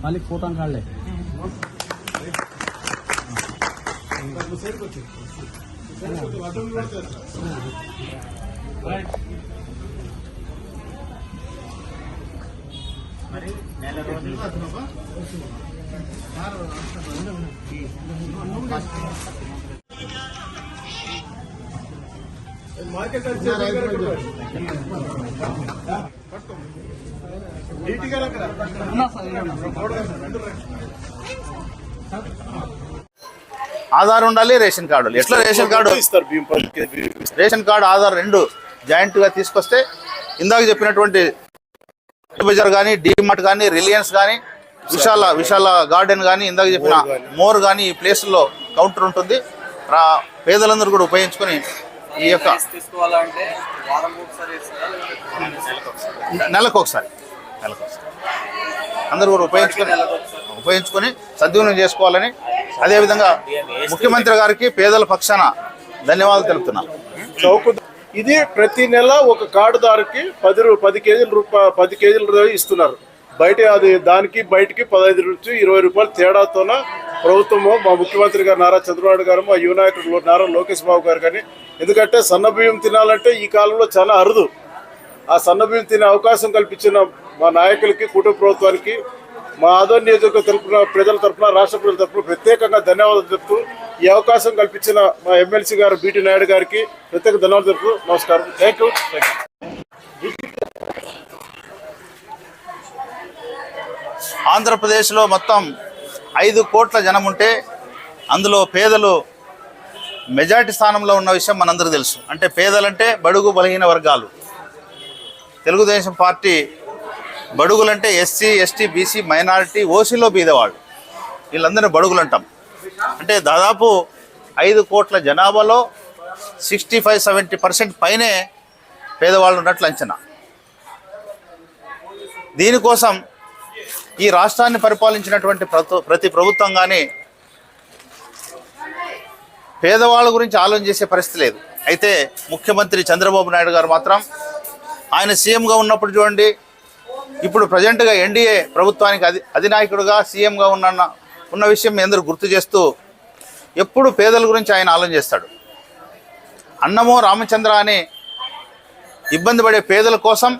मालिक फोटो काढ ले ఆధార్ ఉండాలి, రేషన్ కార్డు. ఎట్లా రేషన్ కార్డు ఇస్తారు? రేషన్ కార్డు ఆధార్ రెండు జాయింట్ గా తీసుకొస్తే ఇందాక చెప్పినటువంటి బజార్ కానీ, డిమార్ట్ కానీ, రిలయన్స్ కానీ, విశాల గార్డెన్ కానీ, ఇందాక చెప్పిన మోర్ కానీ ఈ ప్లేస్లో కౌంటర్ ఉంటుంది. పేదలందరూ కూడా ఉపయోగించుకొని ఈ యొక్క నెలకు ఒకసారి అందరూ కూడా ఉపయోగించుకొని సద్వినియోగం చేసుకోవాలని, అదేవిధంగా ముఖ్యమంత్రి గారికి పేదల పక్షాన ధన్యవాదాలు తెలుపుతున్నాను. ఇది ప్రతి నెల ఒక కార్డుదారుకి 10 కేజీలు ఇస్తున్నారు. బయట అది దానికి బయటికి 15 నుంచి 20 రూపాయలు తేడాతోన ప్రభుత్వము, మా ముఖ్యమంత్రి గారు నారా చంద్రబాబు గారు, మా యువ నాయకుడు నారా లోకేష్ బాబు గారు కానీ, ఎందుకంటే సన్నబియ్యం తినాలంటే ఈ కాలంలో చాలా అరుదు. ఆ సన్నబియ్యం తినే అవకాశం కల్పించిన మా నాయకులకి, కుటుంబ ప్రభుత్వానికి, మా ఆదోని నియోజకవర్గ తరఫున, ప్రజల తరఫున, రాష్ట్ర ప్రజల తరఫున ప్రత్యేకంగా ధన్యవాదాలు చెప్తూ, ఈ అవకాశం కల్పించిన మా ఎమ్మెల్సీ గారు బీటీ నాయుడు గారికి ప్రత్యేక ధన్యవాదాలు చెప్తూ నమస్కారం. Thank you. ఆంధ్రప్రదేశ్లో మొత్తం 5 కోట్ల జనం ఉంటే అందులో పేదలు మెజారిటీ స్థానంలో ఉన్న విషయం మనందరికీ తెలుసు. అంటే పేదలంటే బడుగు బలహీన వర్గాలు. తెలుగుదేశం పార్టీ బడుగులంటే ఎస్సీ, ఎస్టీ, బీసీ, మైనారిటీ, ఓసీలో బీదవాళ్ళు, వీళ్ళందరినీ బడుగులు అంటాం. అంటే దాదాపు 5 కోట్ల జనాభాలో 65-70% పైనే పేదవాళ్ళు ఉన్నట్లు అంచనా. దీనికోసం ఈ రాష్ట్రాన్ని పరిపాలించినటువంటి ప్రతి ప్రభుత్వం కానీ పేదవాళ్ళ గురించి ఆలోచన చేసే పరిస్థితి లేదు. అయితే ముఖ్యమంత్రి చంద్రబాబు నాయుడు గారు మాత్రం ఆయన సీఎంగా ఉన్నప్పుడు చూడండి, ఇప్పుడు ప్రజెంట్గా ఎన్డీఏ ప్రభుత్వానికి అధినాయకుడుగా సీఎంగా ఉన్న విషయం మీ అందరూ గుర్తు చేస్తూ ఎప్పుడు పేదల గురించి ఆయన ఆలోచన చేస్తాడు. అన్నమో రామచంద్ర అని ఇబ్బంది పడే పేదల కోసం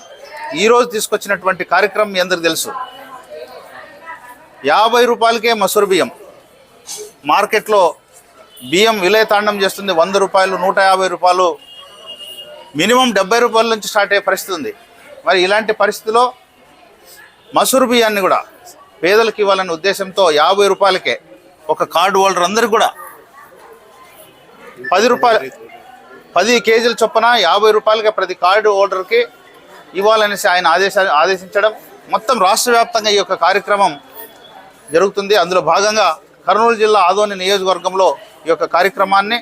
ఈరోజు తీసుకొచ్చినటువంటి కార్యక్రమం మీ అందరికీ తెలుసు. 50 రూపాయలకే మసూరు బియ్యం. మార్కెట్లో బియ్యం విలయతాండం చేస్తుంది. 100 రూపాయలు, 150 రూపాయలు, మినిమం 70 రూపాయల నుంచి స్టార్ట్ అయ్యే పరిస్థితి ఉంది. మరి ఇలాంటి పరిస్థితిలో మసూరు బియ్యాన్ని కూడా పేదలకు ఇవ్వాలనే ఉద్దేశంతో 50 రూపాయలకే ఒక కార్డు హోల్డర్ అందరికీ కూడా 10 రూపాయలు 10 కేజీల చొప్పున 50 రూపాయలకే ప్రతి కార్డు హోల్డర్కి ఇవ్వాలనేసి ఆయన ఆదేశించడం, మొత్తం రాష్ట్ర వ్యాప్తంగా ఈ యొక్క కార్యక్రమం జరుగుతుంది. అందులో భాగంగా కర్నూలు జిల్లా ఆదోని నియోజకవర్గంలో ఈ యొక్క కార్యక్రమాన్ని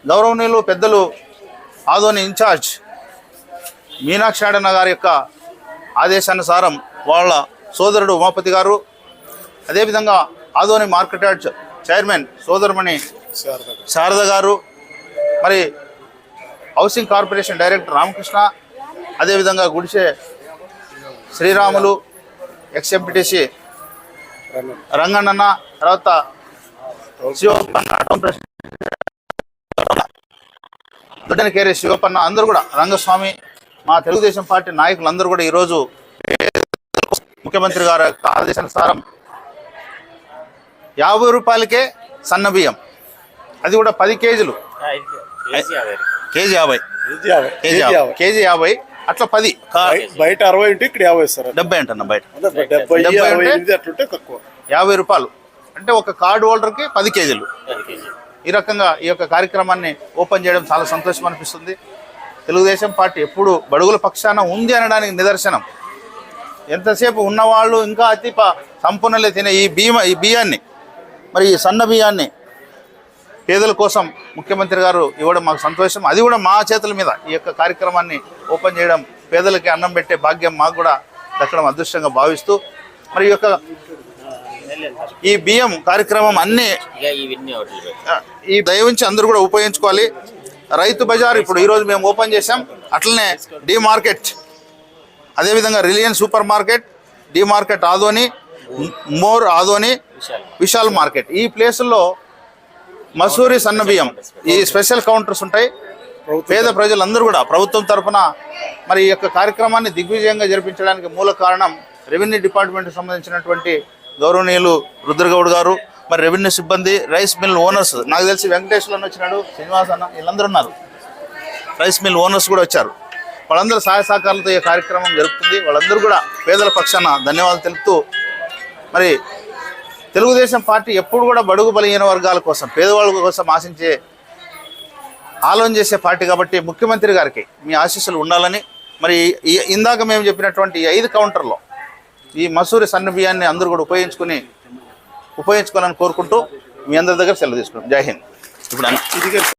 గౌరవనీయులు పెద్దలు ఆదోని ఇన్ఛార్జ్ మీనాక్షి నాయుడు గారి యొక్క ఆదేశానుసారం వాళ్ళ సోదరుడు ఉమాపతి గారు, అదేవిధంగా ఆదోని మార్కెట్ యార్డ్ చైర్మన్ సోదరుమణి శారద గారు, మరి హౌసింగ్ కార్పొరేషన్ డైరెక్టర్ రామకృష్ణ, అదేవిధంగా గుడిసే శ్రీరాములు, ఎక్స్ఎంపీటీసీ రంగన్న, తర్వాత దొడ్డనకేరే శివపన్న, అందరూ కూడా రంగస్వామి, మా తెలుగుదేశం పార్టీ నాయకులందరూ కూడా ఈరోజు ముఖ్యమంత్రి గారి ఆదేశానుసారం 50 రూపాయలకే సన్న బియ్యం, అది కూడా 10 కేజీలు, కేజీ 50 అట్లా 10, బయట 60 ఉంటే ఇక్కడ 50 సార్, 70 అంటున్నా బయట 70 50 రూపాయలు అంటే ఒక కార్డు హోల్డర్కి 10 కేజీలు. ఈ రకంగా ఈ యొక్క కార్యక్రమాన్ని ఓపెన్ చేయడం చాలా సంతోషం అనిపిస్తుంది. తెలుగుదేశం పార్టీ ఎప్పుడు బడుగుల పక్షాన ఉంది అనడానికి నిదర్శనం. ఎంతసేపు ఉన్నవాళ్ళు ఇంకా అతి సంపూర్ణలే తినే ఈ బియ్యాన్ని, మరి ఈ సన్న బియ్యాన్ని పేదల కోసం ముఖ్యమంత్రి గారు ఇవ్వడం మాకు సంతోషం. అది కూడా మా చేతుల మీద ఈ యొక్క కార్యక్రమాన్ని ఓపెన్ చేయడం, పేదలకి అన్నం పెట్టే భాగ్యం మాకు కూడా దక్కడం అదృష్టంగా భావిస్తూ, మరి ఈ యొక్క ఈ బియ్యం కార్యక్రమం అన్ని ఈ దయవుంచి అందరూ కూడా ఉపయోగించుకోవాలి. రైతు బజార్ ఇప్పుడు ఈరోజు మేము ఓపెన్ చేసాం. అట్లనే డి మార్కెట్, అదేవిధంగా Reliance super market, D market Adoni, more Adoni, Vishal market, ఈ ప్లేసుల్లో మసూరి సన్న బియ్యం ఈ స్పెషల్ కౌంటర్స్ ఉంటాయి. పేద ప్రజలందరూ కూడా ప్రభుత్వం తరఫున మరి ఈ యొక్క కార్యక్రమాన్ని దిగ్విజయంగా జరిపించడానికి మూల కారణం రెవెన్యూ డిపార్ట్మెంట్కి సంబంధించినటువంటి గౌరవనీయులు రుద్రగౌడ్ గారు, మరి రెవెన్యూ సిబ్బంది, రైస్ మిల్ ఓనర్స్. నాకు తెలిసి వెంకటేశ్వర వచ్చినాడు, శ్రీనివాస్ అన్న, వీళ్ళందరూ ఉన్నారు. రైస్ మిల్ ఓనర్స్ కూడా వచ్చారు. వాళ్ళందరూ సహాయ సహకారాలతో ఈ కార్యక్రమం జరుగుతుంది. వాళ్ళందరూ కూడా పేదల పక్షాన ధన్యవాదాలు తెలుపుతూ, మరి తెలుగుదేశం పార్టీ ఎప్పుడు కూడా బడుగు బలహీన వర్గాల కోసం, పేదవాళ్ళ కోసం ఆలోచన చేసే పార్టీ కాబట్టి ముఖ్యమంత్రి గారికి మీ ఆశీస్సులు ఉండాలని, మరి ఇందాక మేము చెప్పినటువంటి 5 కౌంటర్లో ఈ మసూరి సన్న బియ్యాన్ని అందరూ కూడా ఉపయోగించుకోవాలని కోరుకుంటూ మీ అందరి దగ్గర సెలవు తీసుకున్నాం. జై హింద్. ఇప్పుడు